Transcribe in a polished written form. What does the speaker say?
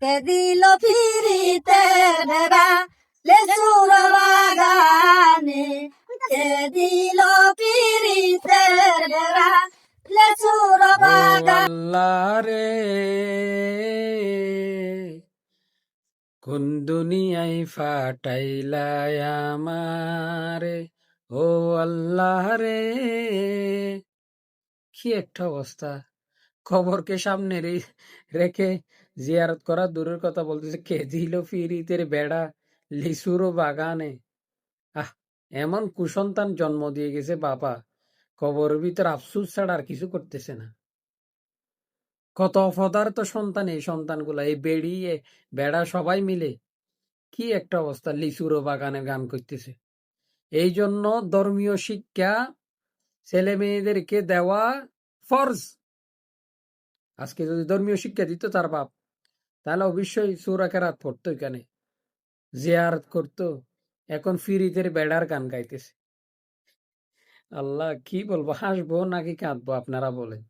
কে দিল ফিরিতে বেড়া লেচুর বাগানে, কে দিল ফিরিতে বেড়া লেচুর ও বাগানে। আল্লাহ রে, কোন দুনিয়ায় ফাটাইলাই আমারে, ও আল্লাহ রে, কি একটা অবস্থা। খবরকে সামনে রেখে জিয়ারত করা দূরের কথা, বলতেছে কে দিল ফিরিতের বেড়া লিচুর বাগানে। আহ, এমন কুসন্তান জন্ম দিয়ে গেছে বাবা, কবরের ভিতর আফসুস ছাড়া আর কিছু করতেছে না। কত অপদার্থ সন্তান এই সন্তানগুলা, এই বেড়া সবাই মিলে কি একটা অবস্থা, লিচুর বাগানে গান করতেছে। এই জন্য ধর্মীয় শিক্ষা ছেলে মেয়েদেরকে দেওয়া ফরজ। আজকে যদি ধর্মীয় শিক্ষা দিত তার বাপ, তাহলে অবশ্যই সূরা কেরাত পড়তো, এখানে জিয়ারত করতো। এখন ফিরিতের বেড়ার গান গাইতেছে। আল্লাহ, কি বলবো, হাসবো নাকি কাঁদবো আপনারা বলেন।